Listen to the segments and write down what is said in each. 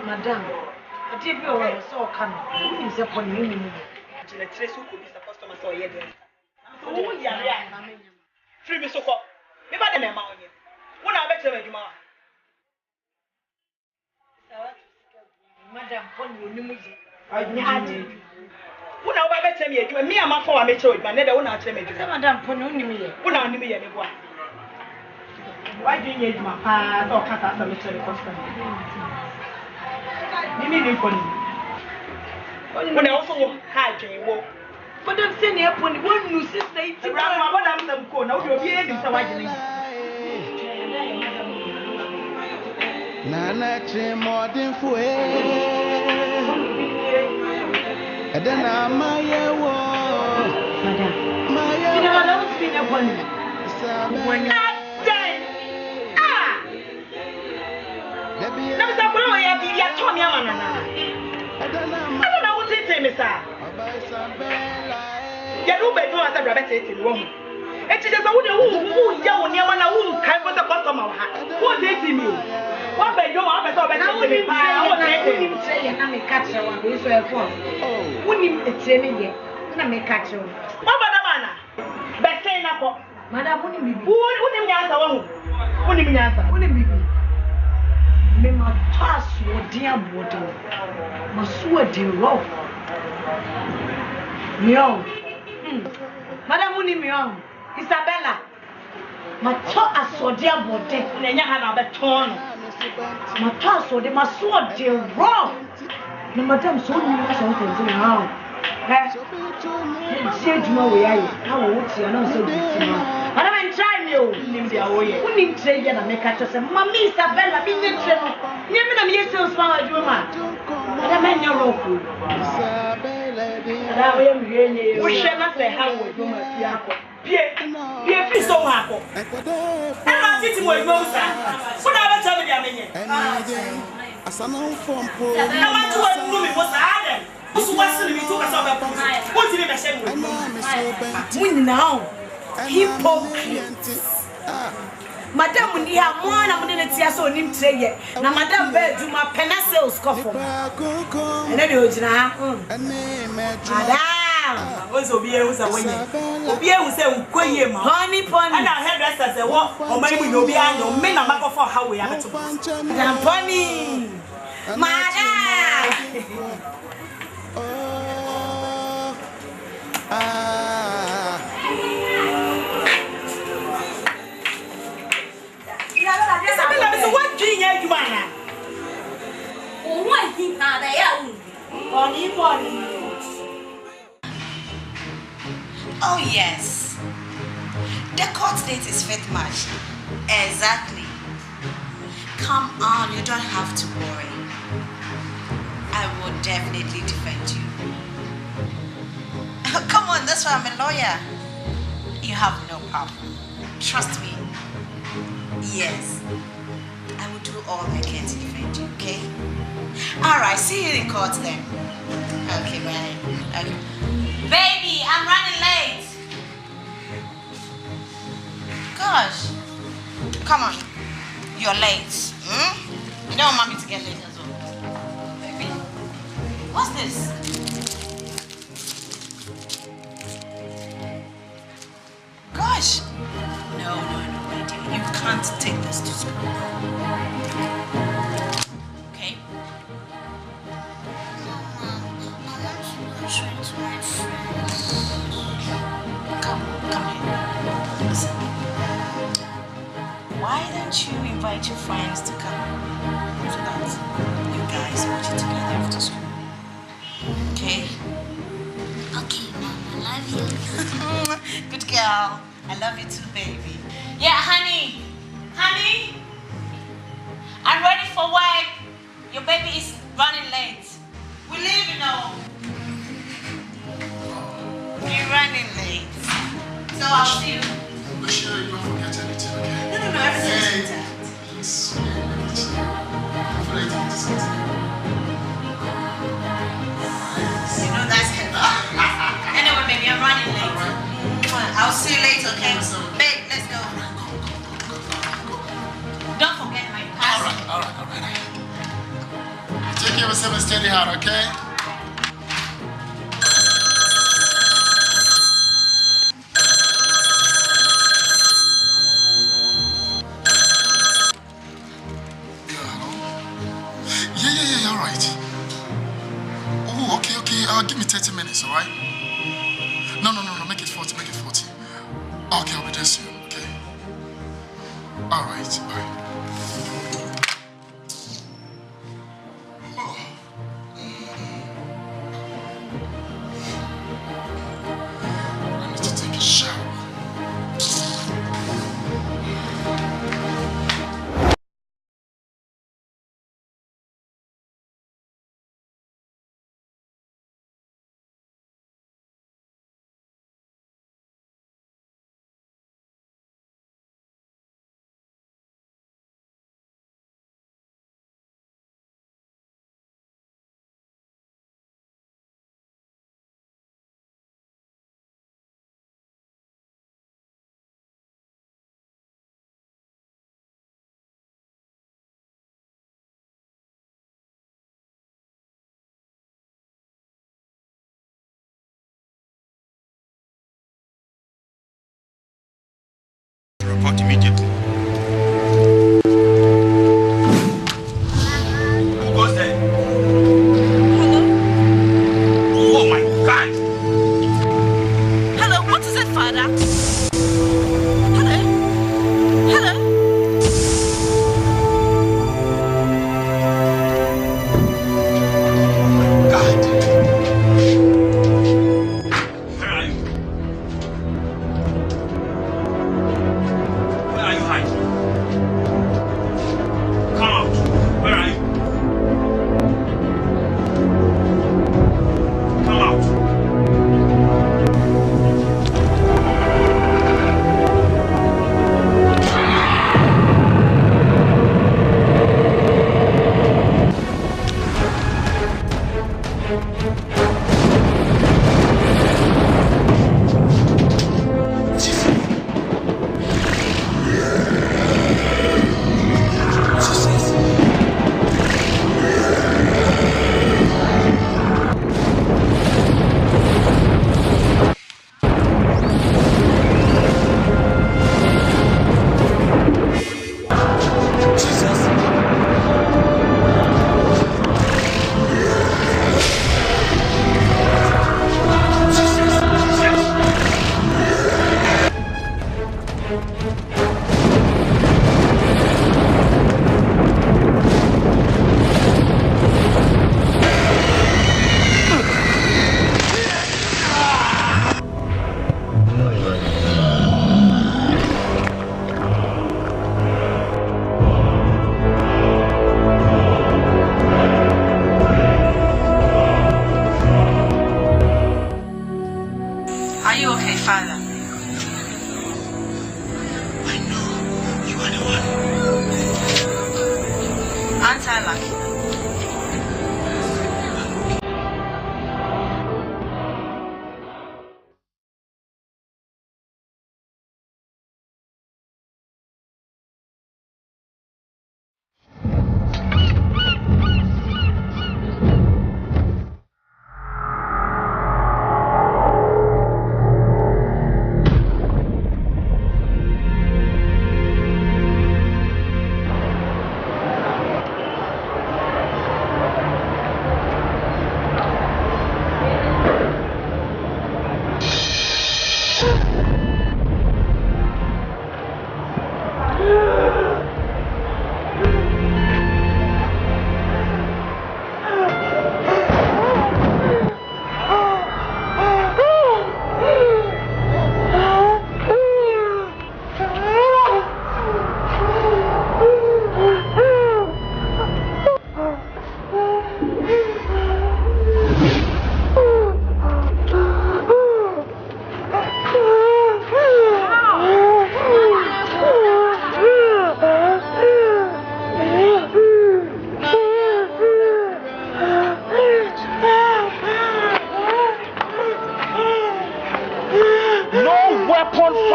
Madam, I did you all so come. Who is upon me? The trace who could be the customer so yet. Oh, yeah, free me so called. Maybe I didn't mind you. What I bet you, Madam, upon you, I had you. When I bet me, you and me, I'm a four, I met you, but never one I tell me. Madam, upon you, when I knew me anyone. Why do you need my past or cut out the mystery customer? You need it for me. When I also had a walk. But I'm saying, upon one new sister, it's around my madam, go now, you'll be able to watch. Nana more than for and then I'm my madam. You know, I don't spin upon you. When I die, no, stop. You told me, I don't know what to say, Miss. You don't bet no other rabbit in the room. It's just a woman who young Yaman who can't put a customer. What did you mean? What by your office of an hour? I wouldn't say, and I'm a catcher one. We saw a phone. Wouldn't you tell me yet? And I'm a catcher. What about the manner? Best saying up, Madam, wouldn't be wouldn't answer. Wouldn't be answer. Wouldn't be. Me ma pass your dear body. Ma swear the rough. Meow. Madam Muni meow. Isabella. Ma talk as your dear body. Nenya hana beton. Ma pass your ma swear the rough. No madam so you something now. Eh? Say to my way. How would you know so good? Madam, I'm trying you. Who need to say that? Make catch us. Mammy Isabella, be the channel. Never know me so small as you, man. Madam, I'm your rope. I am really. We shall not say how we do my Piaco. Pierre, so happy. I'm not sitting with Rosa. What I was telling you, I saw no form. I want to work for me. What's Adam? What's the me to us about? What did you say with me? Now. Hypocrite. Madam, we have one amenity as on him say, now, Madam Bedroom, my penna sales coffee. And then you know, Madam, also be able to win. Be able to say, honey, pony, and our hairdressers, a walk, or maybe you'll be on men are back for how we have to pony. Madam. What do you want? Oh, what did I Oh, yes. The court date is 5th March. Exactly. Come on, you don't have to worry. I will definitely defend you. Come on, that's why I'm a lawyer. You have no problem. Trust me. Yes. I will do all I can to defend you, okay? Alright, see you in court then. Okay, bye. Okay. Baby, I'm running late. Gosh. Come on. You're late. You don't want me to get late as well. Baby. What's this? Gosh. No, my dear. You can't take this to school. Okay? Come here. Listen. Why don't you invite your friends to come so that you guys watch it together after school? Okay? Okay, Mom, I love you. Good girl. I love you too, baby. Yeah, honey. Honey? I'm ready for work. Your baby is running late. We leave, you know. You're running late. So I'll see you. Make sure you don't forget anything, okay? No, everything's intact. Please, I'm afraid to do something. You know that's heavy. Anyway, baby, I'm running late. Come on, I'll see you later, okay? Babe, let's go. Don't forget my passport. All right. Take care of yourself and steady hard, okay? Yeah, all right. Oh, okay. Give me 30 minutes, all right? No, make it 40. Okay, I'll be there soon, okay? All right, bye. I need to take a shower. Report immediately. Who goes there? Hello? Oh my God! Hello, what is it, Father? Hello? God! Where are you? Where are you hiding? Come out! Where are you? Come out!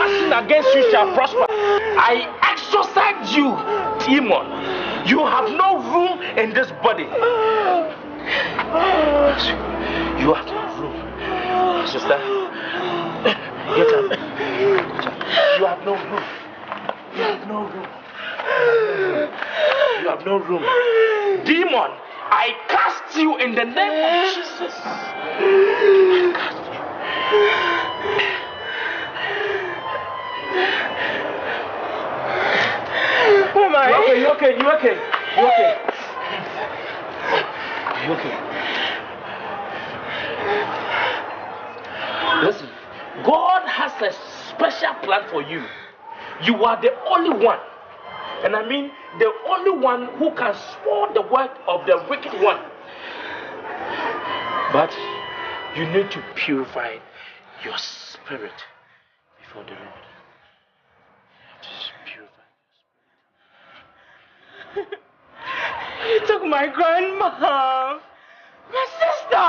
fashion against you shall prosper. I exorcise you, demon. You have no room in this body. You have no room. Sister, get up. You have no room. You have no room. You have no room. Demon, I cast you in the name of Jesus. I cast you. You okay? You okay? You okay? You okay? Listen, God has a special plan for you. You are the only one. And I mean the only one who can spoil the work of the wicked one. But you need to purify your spirit before the Lord. You have to purify your spirit. He took my grandma, my sister.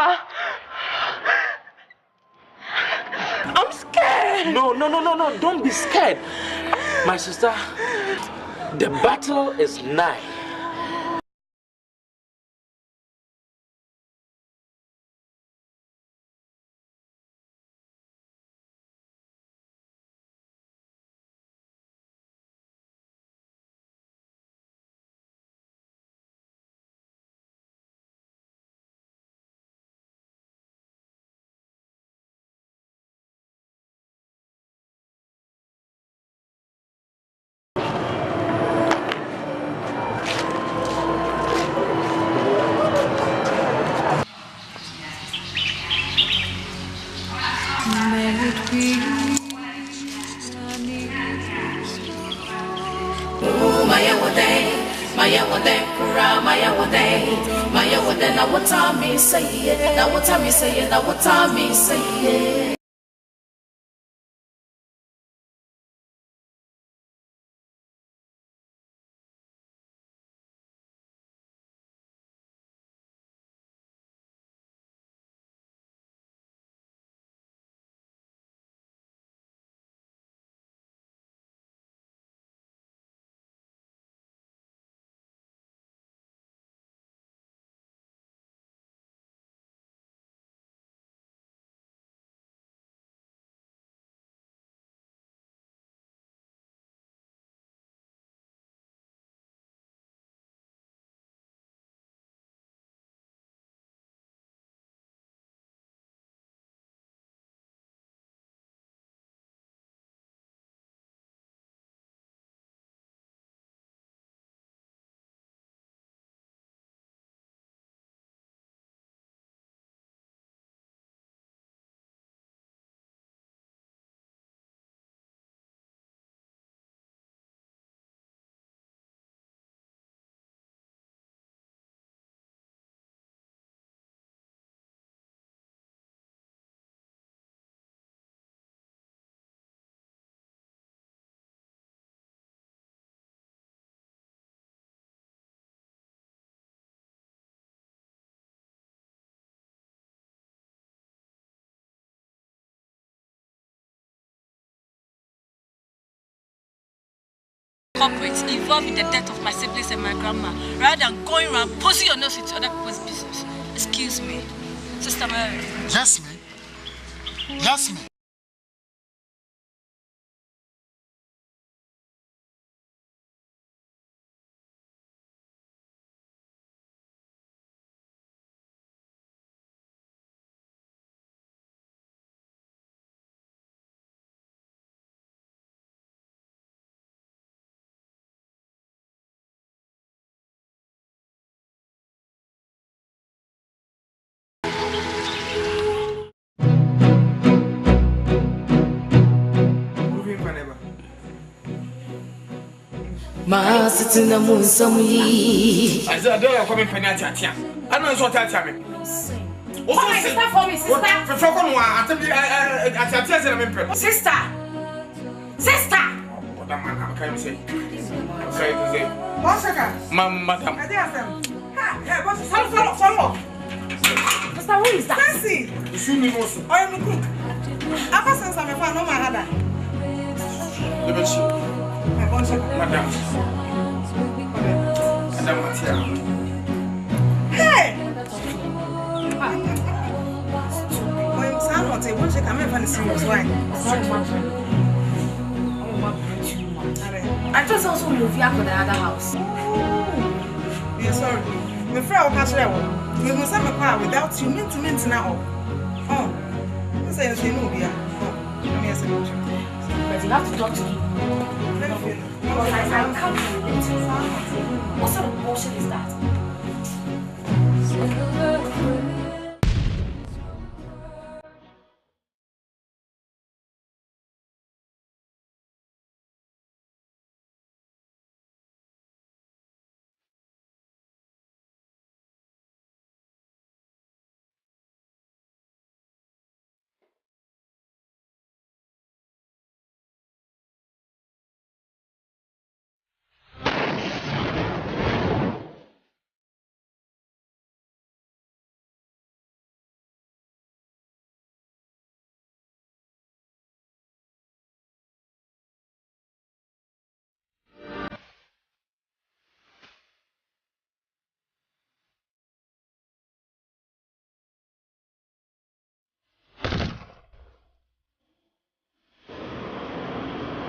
I'm scared. No. Don't be scared. My sister, the battle is nigh. Now what time me say it? Now what time me say it? Now what time me say it? Corporate involved in the death of my siblings and my grandma, rather than going around posing your nose into other people's business. Excuse me, Sister Mary. Yes, me. Yes, me. Ma sitting among some ye. I said, I don't come in penalty. I don't know what I tell me. Oh, sister for me, sister. Sister. Sister. What am I can say? Say. One second. Madam. I did ask them. Yeah, what's follow. Sister, who is that? Fancy. You see me also. I am the cook. After since I'm a fan, no my other. Madam. Hey! I just also move here for the other house. Yeah, sorry. My friend will catch that one. We must have a car without you. Mint now. Oh, I say it's no beer. But you have to talk to me. I'm coming. What sort of bullshit is that?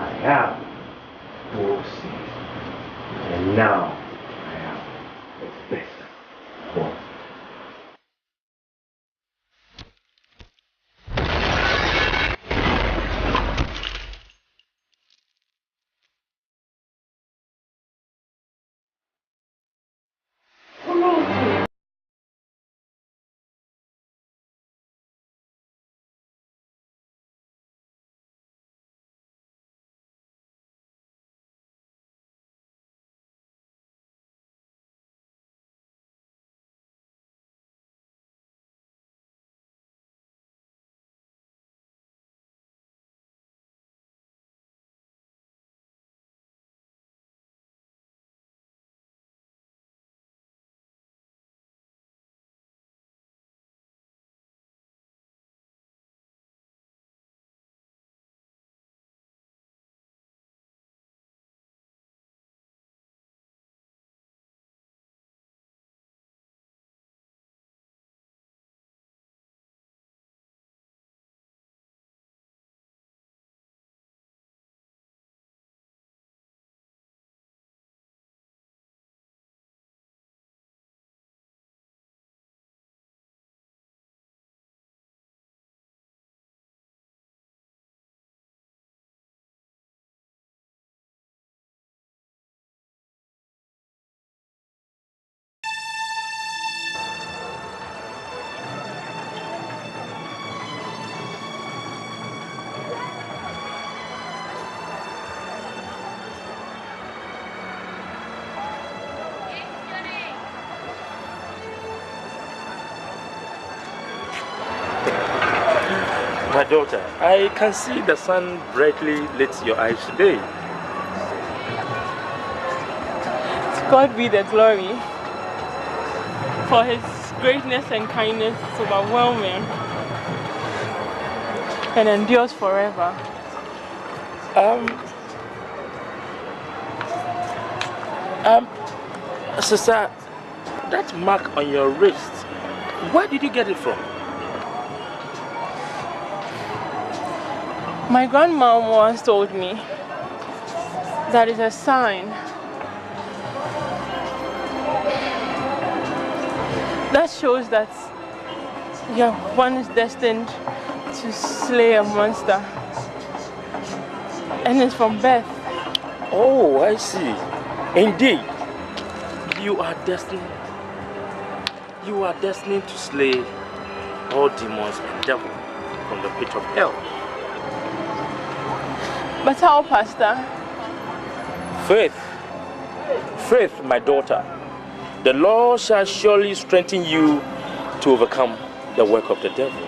I have Bosi, and now I have the best boss. My daughter, I can see the sun brightly lit your eyes today. To God be the glory, for his greatness and kindness is overwhelming and endures forever. Sister, that mark on your wrist, where did you get it from? My grandma once told me that is a sign that shows that one is destined to slay a monster, and it's from birth. Oh, I see. Indeed, you are destined to slay all demons and devils from the pit of hell. But how, Pastor? Faith, my daughter. The Lord shall surely strengthen you to overcome the work of the devil.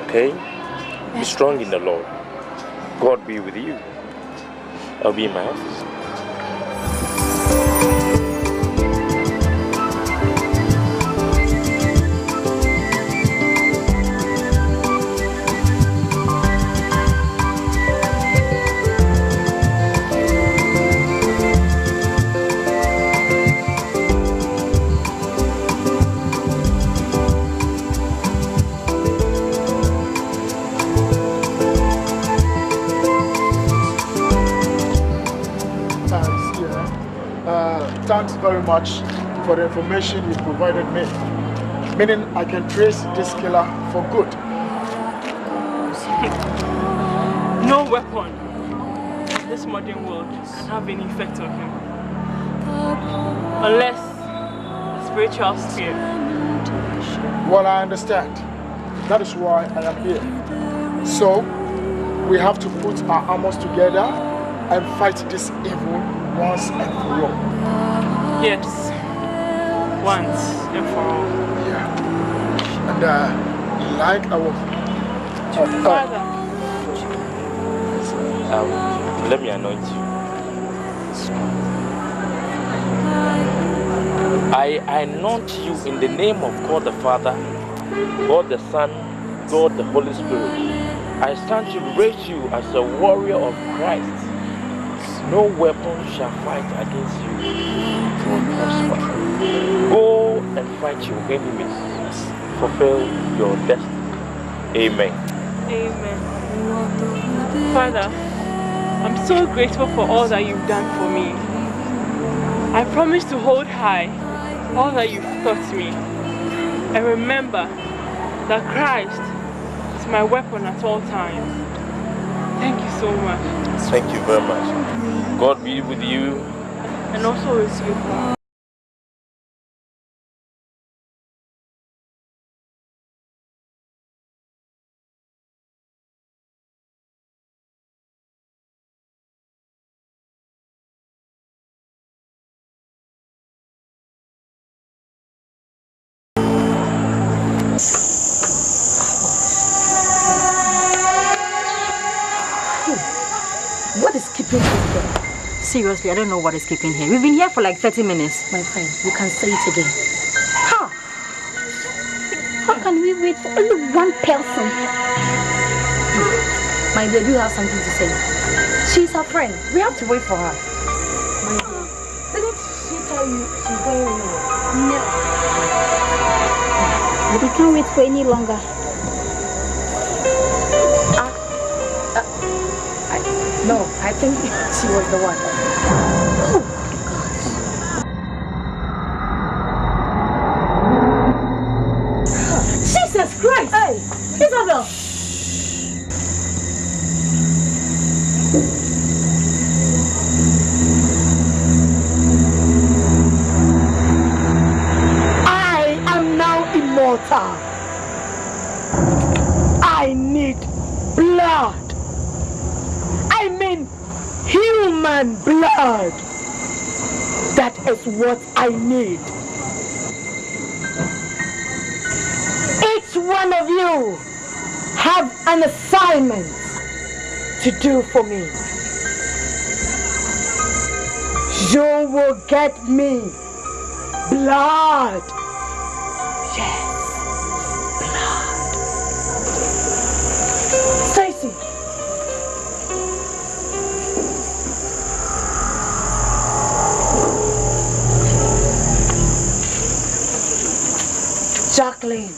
Okay? Be strong in the Lord. God be with you. I'll be in my office. much for the information you provided me. Meaning I can trace this killer for good. No weapon in this modern world can have any effect on him. Unless a spiritual spirit. Well, I understand. That is why I am here. So, we have to put our armors together and fight this evil once and for all. Yes. Once and for all. Yeah. And like our Father. Let me anoint you. I anoint you in the name of God the Father, God the Son, God the Holy Spirit. I stand to raise you as a warrior of Christ. No weapon shall fight against you. It will prosper. Go and fight your enemies. Fulfill your destiny. Amen. Amen. Father, I'm so grateful for all that you've done for me. I promise to hold high all that you've taught me. And remember that Christ is my weapon at all times. Thank you so much. Thank you very much. God be with you. And also with you. What is keeping us here? Seriously, I don't know what is keeping here. We've been here for like 30 minutes. My friend, you can say it again. How? How can we wait for only one person? My dear, do you have something to say? She's our friend. We have to wait for her. My dear, didn't she tell you she's going anywhere? No. We can't wait for any longer. No, I think she was the one. Oh, gosh. Jesus Christ! Hey, Isabel! I am now immortal. I need blood. I mean human blood. That is what I need. Each one of you have an assignment to do for me. You will get me blood. Yes, blood. Stacy. Jacqueline.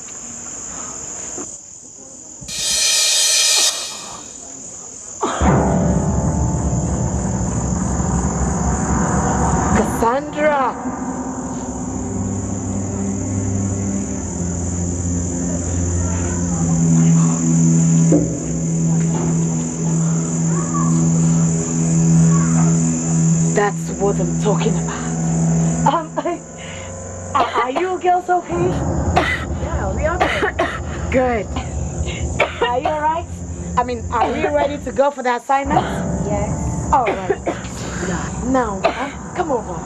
Cassandra. That's what I'm talking about. Are you girls okay? Yeah, we are good. Are you alright? I mean, are we ready to go for the assignment? Yes. Alright. Now, come over.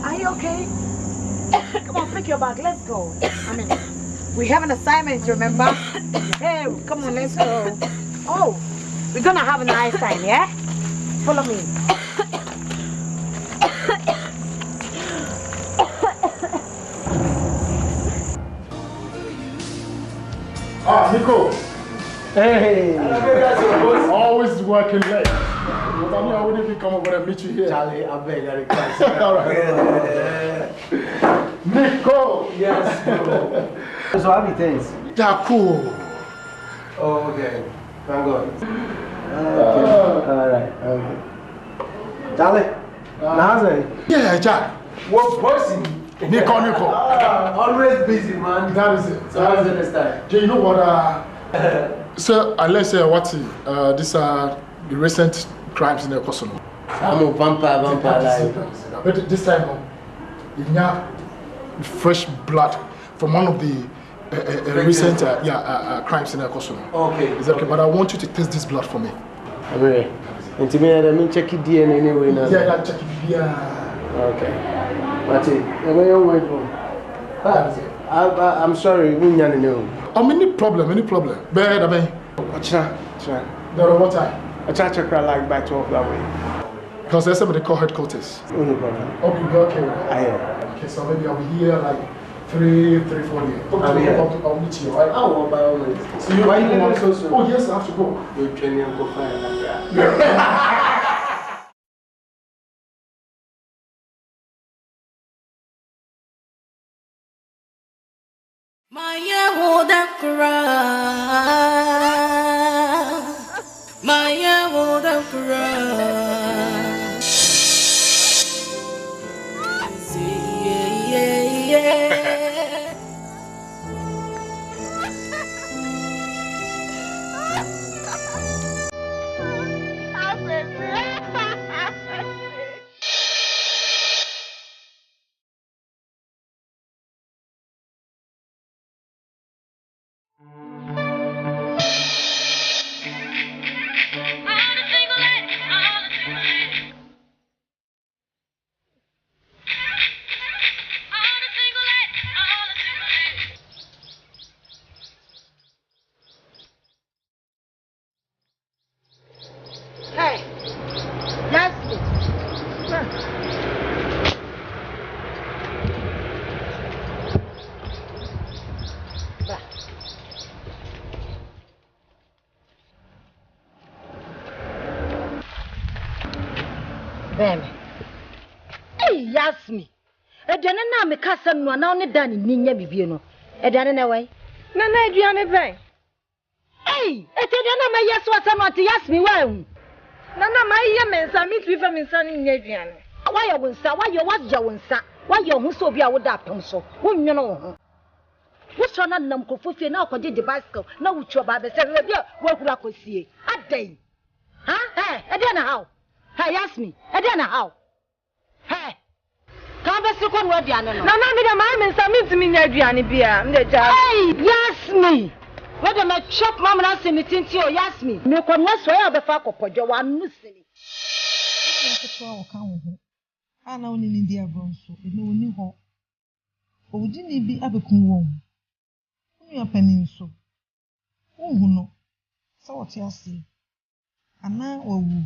Are you okay? Come on, pick your bag. Let's go. I mean, we have an assignment, remember? Hey, come on, let's go. Oh, we're gonna have a nice time, yeah? Follow me. Ah, Nico. Hey. Always working late. But I knew I wouldn't even come over and meet you here. Charlie, I beg, I request. All right. Nico. Yes, bro. So how many things? Yeah, cool. Oh, okay. Thank God. Okay. All right. Okay. Charlie. Yeah, Jack. What person? Nico. Always busy, man. That is it. So how's the next time? Do you know what? So let's say what? These are the recent crimes in the Kosovo. I'm a vampire life. But this time, you have fresh blood from one of the recent crimes in the Kosovo. Okay. Is that okay? But I want you to test this blood for me. Okay. And to me, I mean, check it DNA anyway now. Yeah, check it. Yeah. Okay. That's it. Where you wait for? I'm sorry, we don't know. Any problem? Bad, I mean. Try. There are what time? I try to cry like by 12 that way. Because there's somebody called headquarters. No problem. Okay, you okay with that? I am. Okay, so maybe I'll be here like 3, 4 days. I'll meet you, right? Oh, by all means. So you why you leaving so soon? Oh, yes, I have to go. You're training and go fire like that. Maya woda kura, Maya woda kura. Hey, Yasmin. Bẹ́ẹ̀ni. Hey, Yasmin. Ẹ̀dùn náà mi ká sẹ́nu náà náà ní dání ní nyẹ́ bìbí nù. Ẹ̀dùn náà wáyé. Nana aduane bɛn. Hey, ẹ̀dùn náà mi yẹ sọ sẹ́nu àti Yasmin wá ẹ̀hún. Nana ma yɛ me nsa me tui fa me nsa ne nya aduane. Wayɛ wo nsa, wayɛ wo nsa. Wayɛ ho sɛ obi a woda apem so. Wonnwene wo ho. Wosɔ na nam kofo fie na akɔgye de bicycle na wotwa ba bɛ sɛ bi a wahura akɔsie. Adɛn. Ha? Hey, ɛdɛn na haw? Hey, Yasmin, ɛdɛn na haw? Hey. Ka bɛ se kɔ no aduane no. Nana me de ma me nsa me tumi nya aduane bia. Me de ja. Hey, Yasmin. Whether my chop mama na se metinti o Yasmin. Me kwa nwa so ya befa akopodwo wa nu sini. Ina ketewa wo ka wo ho. Ana woni ni dia bro nso, ene woni ho. Owudi ni bi abekun wo. Unu apani nso. Wo hu no. Sa wote ase. Ana owu.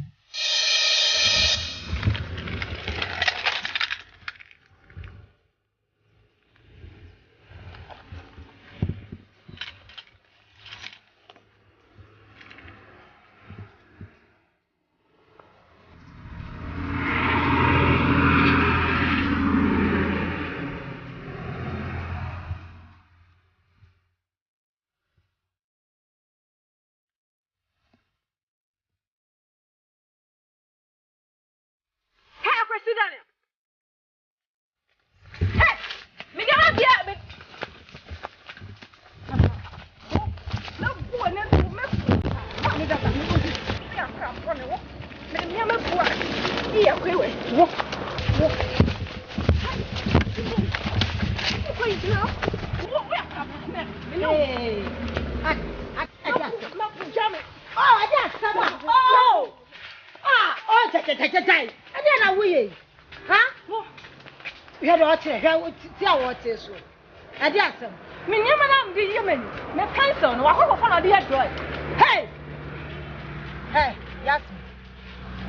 So ade asem me nyama na mdi yemani me cancel no wakọ fọ na de head boy. Hey Yasmin,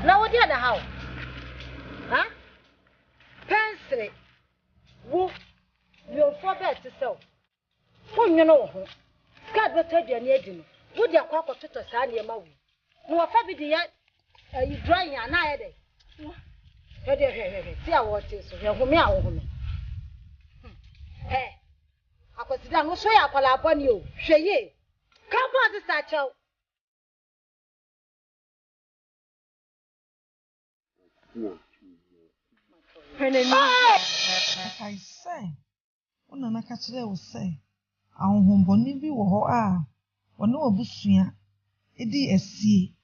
na wo dia na how ha pensere wo yo fo bet so wo nyono wo ho card beto aduane adi no wo dia kwa akototo saa ne ma wo no wa fa bi de ya you drawing ana ya de he ti a wo te so he ho me a wo ho me. Hey, akwasida no so ya kwala aboni o hweye ka bo ase sa chaw I say, one and I catch there will say, our home bonny be wo a, or no busuya, edi esi.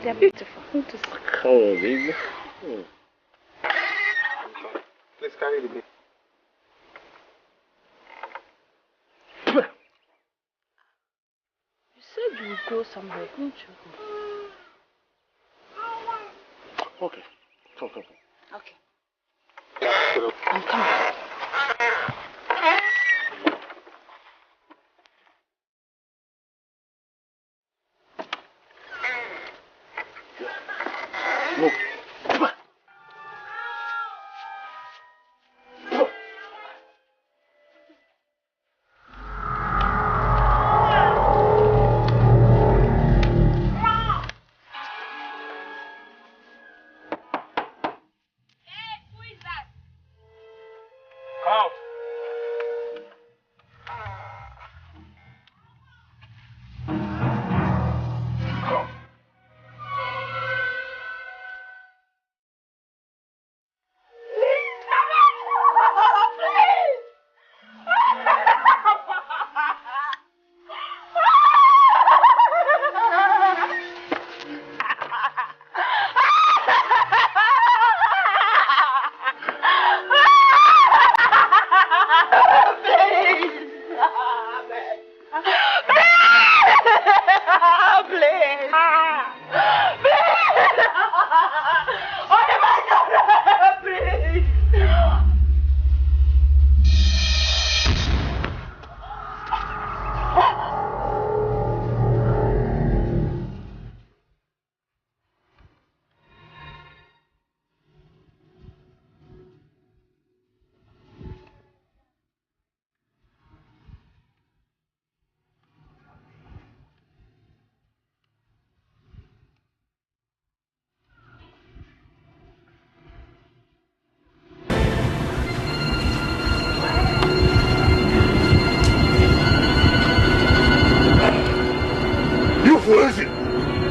They're beautiful. Come on, baby. Let's carry the baby. You said you would go somewhere, didn't you? Okay. Come. Okay. I'm coming. No.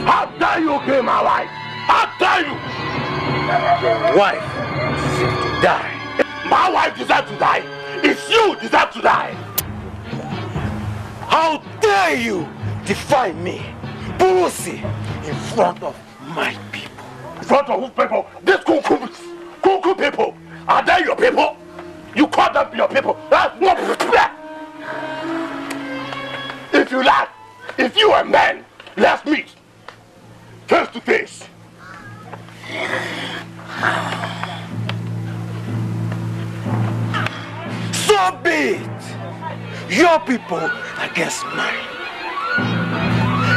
How dare you kill my wife? How dare you? Your wife deserves to die. My wife deserves to die. It's you deserve to die. How dare you defy me, Burusi, in front of my people? In front of whose people? These Kuku people. Are they your people? You call them your people? If you like, if you are a man, let's meet. Face to face. So be it. Your people against mine.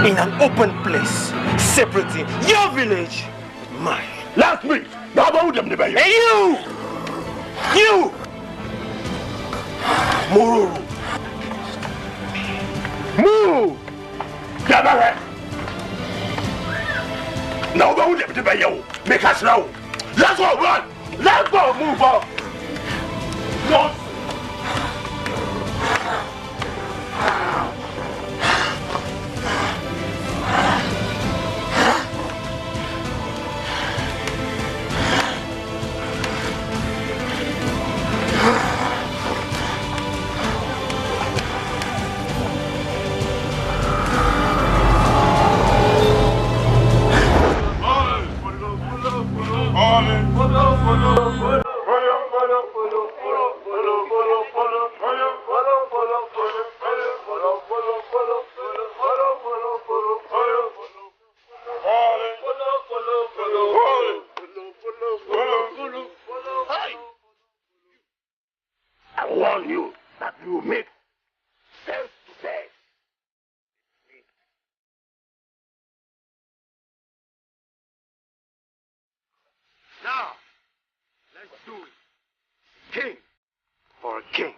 In an open place, separating your village with mine. Let's meet. And you! Mururu. Move! Gather. Now go with the bayo. Make us know. Let's go, run! Let's go, move on! Don't. I warn you that you make face to face. Now, let's do it. King for a king.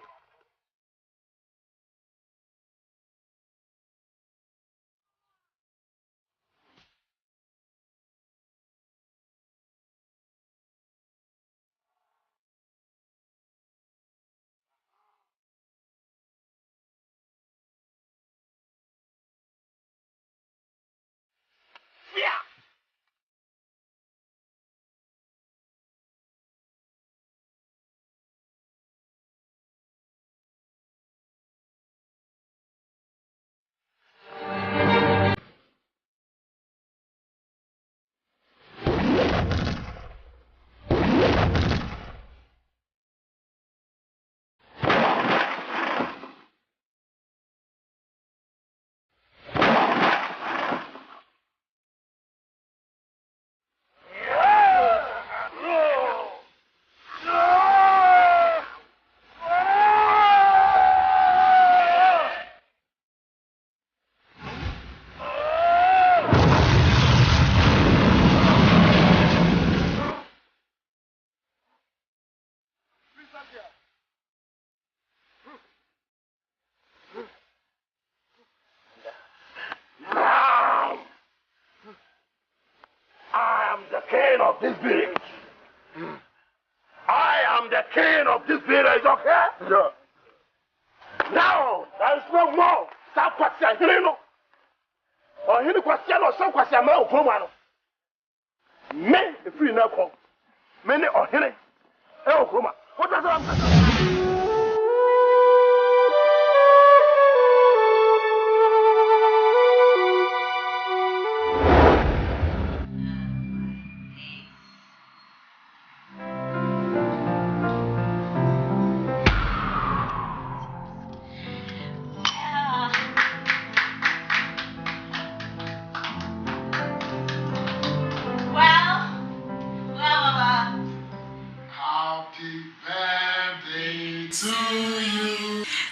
the king of this village. I am the king of this village, okay? Yeah. Now, there is no more. Stop question, you know. Or any question or some question, I'm not going to me, if you know, many or any. Oh, come on. What does that mean?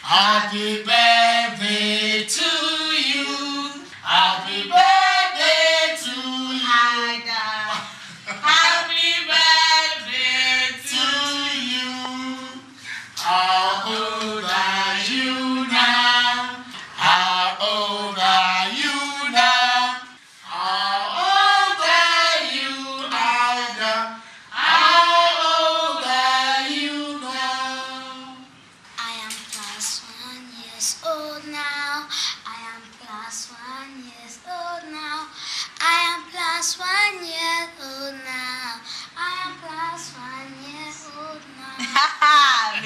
Happy birthday to you. Happy birthday to you. Happy birthday to you. How old are you now? How old are you now? How old are you now? How old are you now? I am +1 years old now. I am +1 years old now. I am +1 year old now. I am +1 year old now.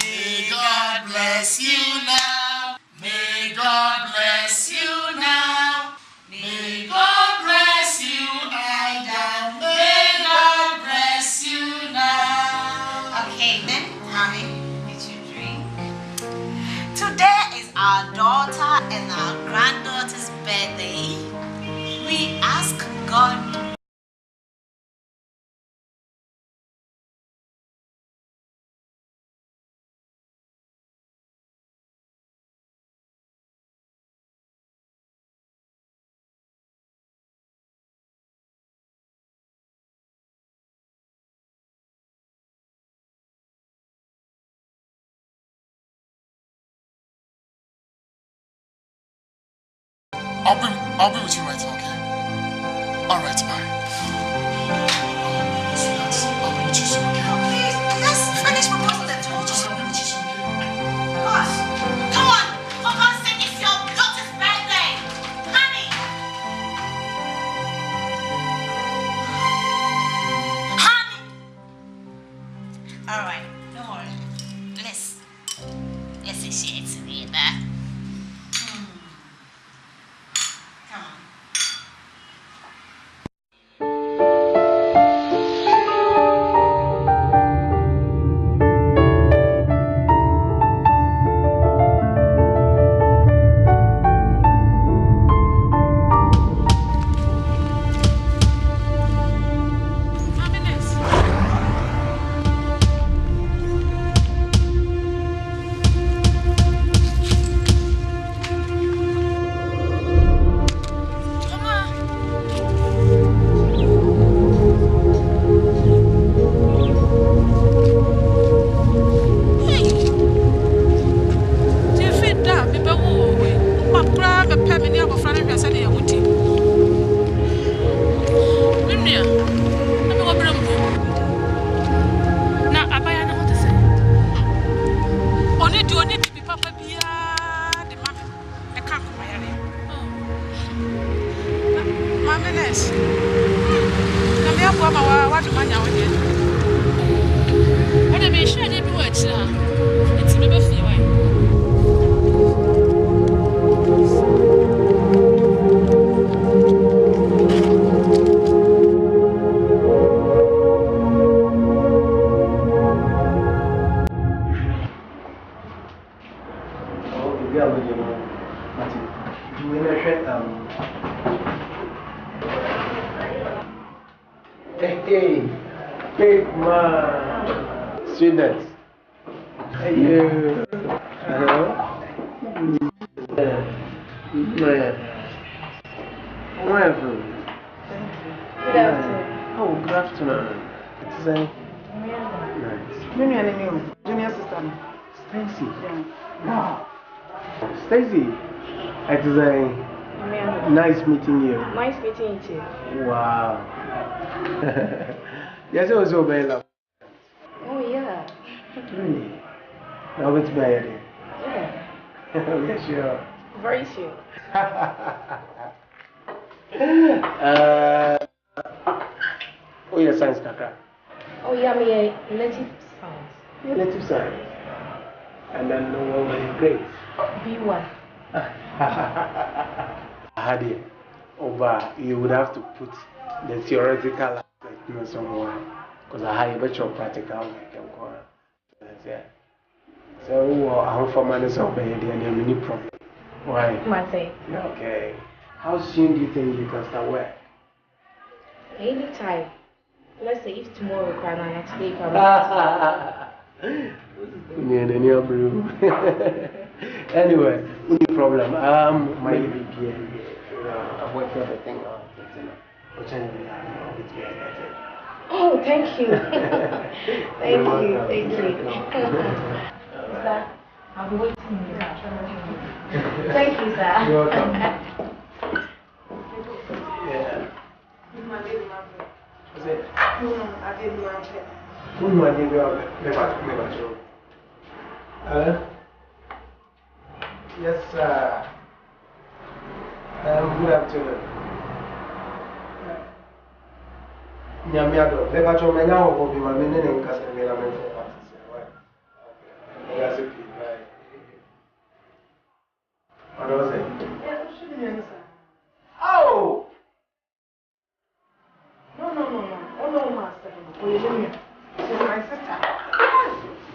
May God bless you now. May God bless you now. May God bless you, Ida. May God bless you now. Okay, then, honey, it's your drink. Today is our daughter and our granddaughter's birthday. We ask God. I'll be with you right now, okay? Alright, bye. I'll be with you soon, okay? Please, let's finish proposing the toast. I'll be with you soon, okay? Gosh, come on. For God's sake, it's your daughter's birthday. Honey. Honey. All right, don't worry. Let's share it together. Come on. Hey, big man. Students. Hey, you. Hello? Wonderful. Good afternoon. Oh, good afternoon. It's nice. Junior name, junior sister. Stacy. Wow. Stacy. It's Nice meeting you. Nice meeting you too. Wow. Yes, it was so bad. Oh yeah. Really? Now it's bad. Yeah. Yes, sure. Very sure. Oh, yeah, science, Kaka. Oh yeah, me native science. Yeah, native science. And then no one was great. B1. Hadi, over, you would have to put the theoretical aspect in somewhere. Because I have a better practical work. Yeah. So, I'm for money, so there is any problem. Why? Mate. Okay. How soon do you think you can start work? Anytime. Let's say if tomorrow requires an next day, come Anyway, no problem. My BPA, I've worked everything out. Oh, thank you. Thank you. Sir, I'll be waiting. Thank you, sir. You're welcome. Yeah. Was it? No, I didn't want it. Who do I need to never show? Yes, sir. Good afternoon. Nyamiado, never show me now will be my meaning in Casemira mental parties. Yes, okay, right. What was it? Oh! No. Oh, no, master. Oh, you didn't. She's my sister.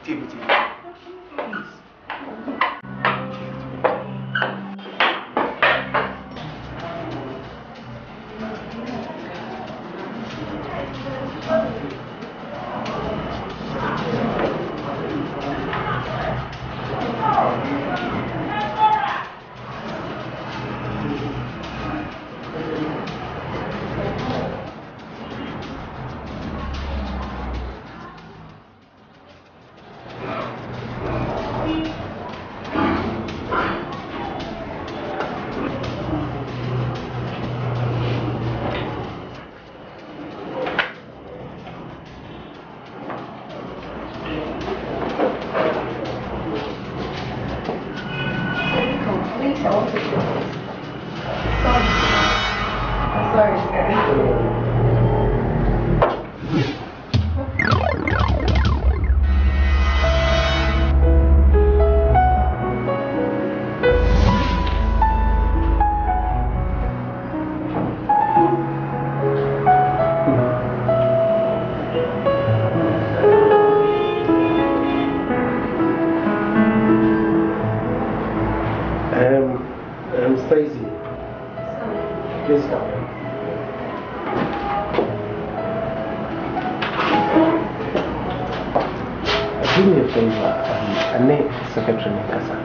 Please. Stacy, please come. Do me a favor, I need Secretary Nikasa.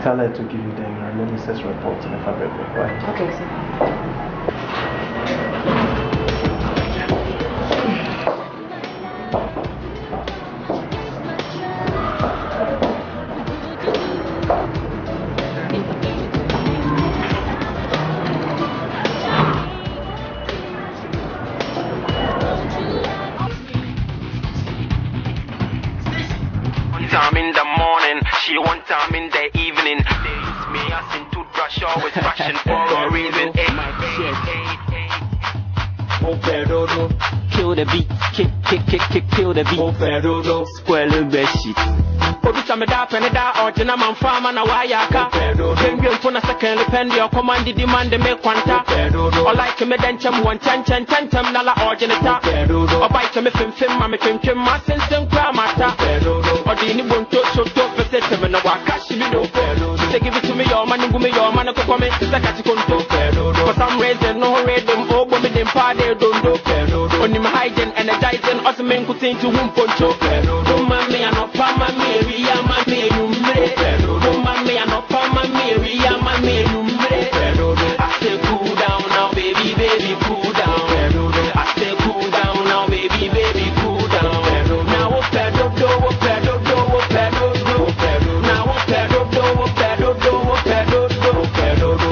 Tell her to give you the analysis report in the fabric book, right? Okay, sir. Time in the morning, she one time in the evening. They use me as in toothbrush, always brushing for a reason. Kill the beat, kill the beat. Square the best shit. Obi chame da pene da ordina man farmer na wayaka. Kembi mpo na second depend your command demand me kwanta. Or like me den chem one chan na la ordinata. Or bite me fim ma me fim ma sen kwa mata. Or di ni bonto so to pese teme na waka shi bi do. Say give it to me your money go me your money ko me zakati konto. For some reason no read them oh but me dem pa de dondo. Oni me hiding energizing us men ku tin to wum poncho. Do mami anopa mami my man, you made it. My man, no palm, my man, you made it. I say cool down now, baby, cool down. I say cool down now, baby, cool down. Now what pedal do, what pedal do, what pedal do. Now what pedal do, what pedal do, what pedal do.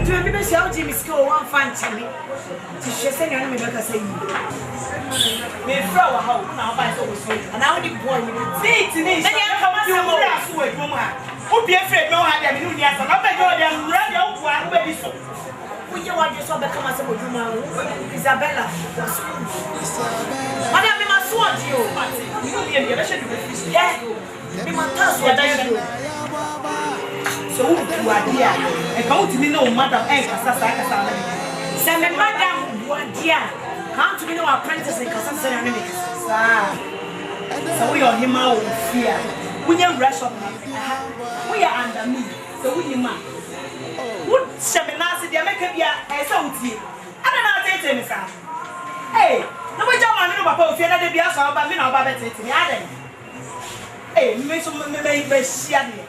do you remember how Jimmy school one fancy me? To she said you me better say you. Me throw a hoe now by so and I only boy you. See it then you come and you with mama. Who be afraid no had them new years and I beg you them ready out one baby so. When you want yourself become as a woman, Isabella. Madam, me must want you. You will be a relation. Yeah. Me must tell you. So who are dear? And come to me no madam and Casasa. Send me madam one dear. Come to me no apprentice and Casasa and so we are him out of fear. We are rush up. We are under me. So we are man. What Shamanasi, they make a something. I don't know what they say. Hey, no one don't know if you're not the Bias or about me or about it. Hey, make some may share me.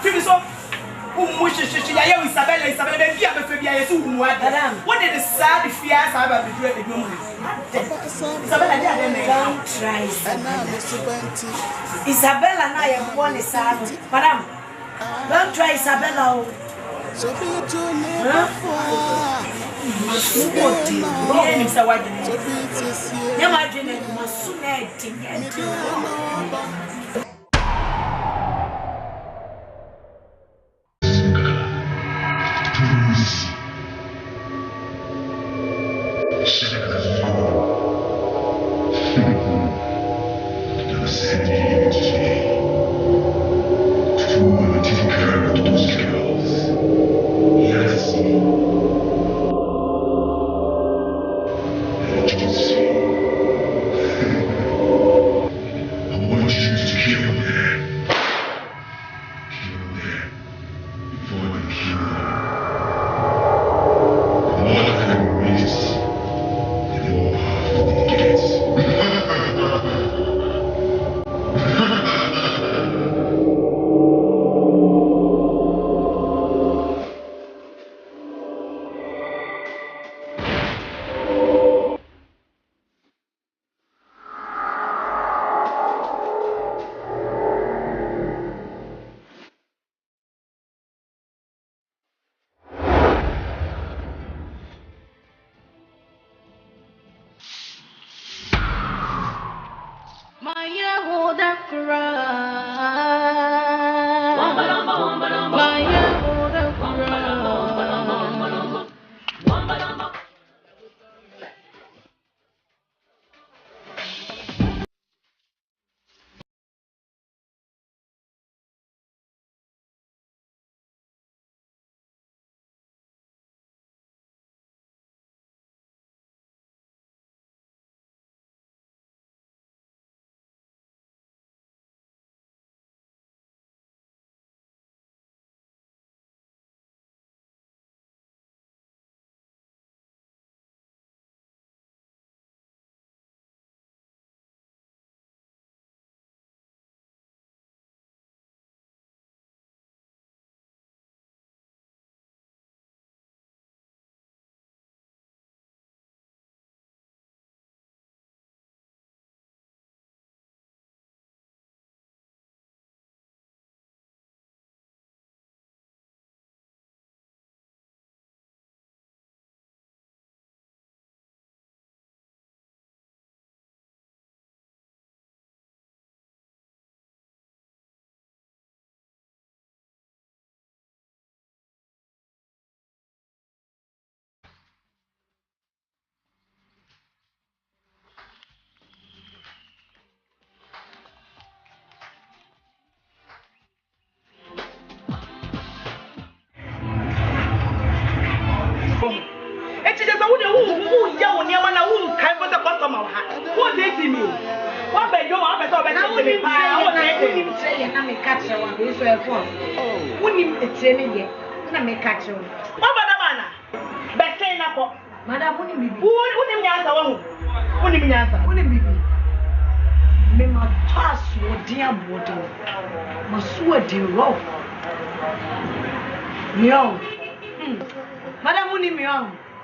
Who wishes Isabella, what did the sad fears about the dreaded woman? Isabella, don't try Isabella and I am one is sad, madam. Don't try Isabella. So be it to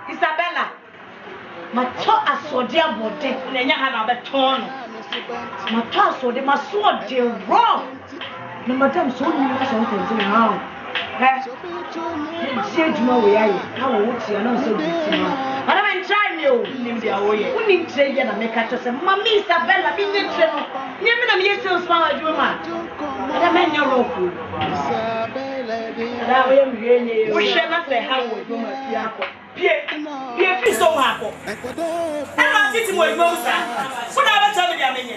Isabella, my top as so dear body, and you have a ton. My top so they must sword dear wrong. No, madam, so you something wrong. wotie dwuma we aye na wo wotie na so dwuma ana men try me o nim dia wo ye wonim tre ye na me ka to se mama Isabella bi ne tre no nye me na me yesu so ma dwuma ana men nya ro ku ana wo ye mwie nye wo hwe na se ha wo dwuma pia akọ pie fi so ha akọ ana titi mo dwuma sa wo na ba cha me dia menye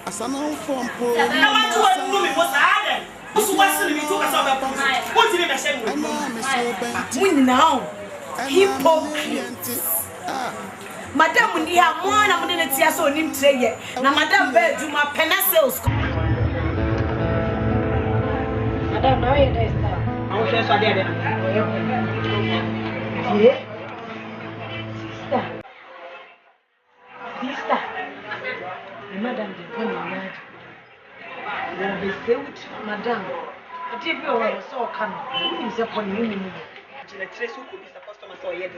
asana form po na wa tu wa nu mi mo sa ade so what's the meaning of that? What did you say? Hypocrite. Madam, we have one of the tears on him today. Now, Madam Bed, do my penacles. Madam, no, you there. I will just say that. Sister. Madam, the woman. Will be saved, Madam. I did you away, so come. Who is upon you? The trace who could be supposed to my yet.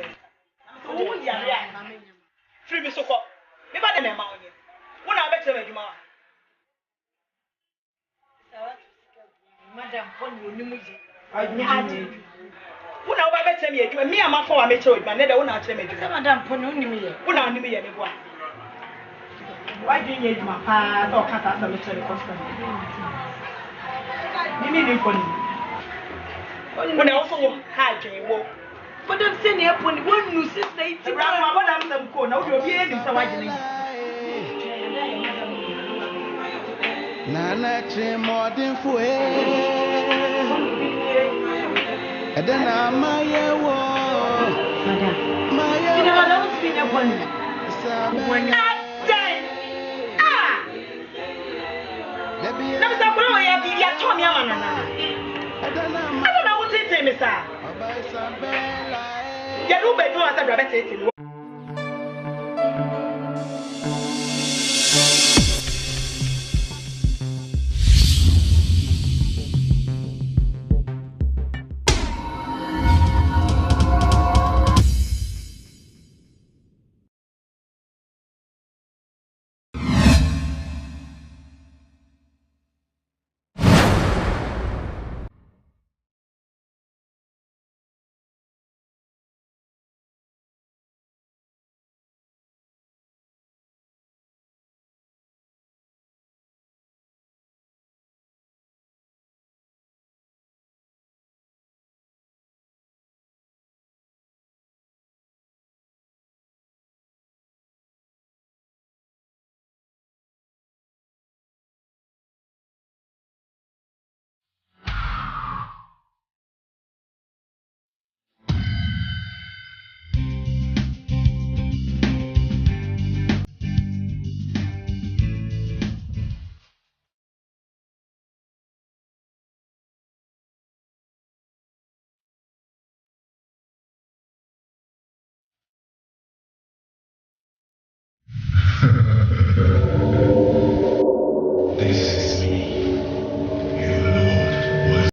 Oh, yeah, free me so far. Maybe I didn't mind you. When I bet you, Madam, when you knew me, I had you. When I bet me and my father, I met you, but never one I tell me, Madam, when you knew me, when I knew me, why do you need my past or cut out the military custom? You mean it for me? When I also had you, but I'm saying, when one new sister, it's around my mother, I'm going to be able to watch me. Nana Chimodin Fue, and then I'm my war. My never knows me upon you. I don't know what it is, sir. You do better as a rabbit.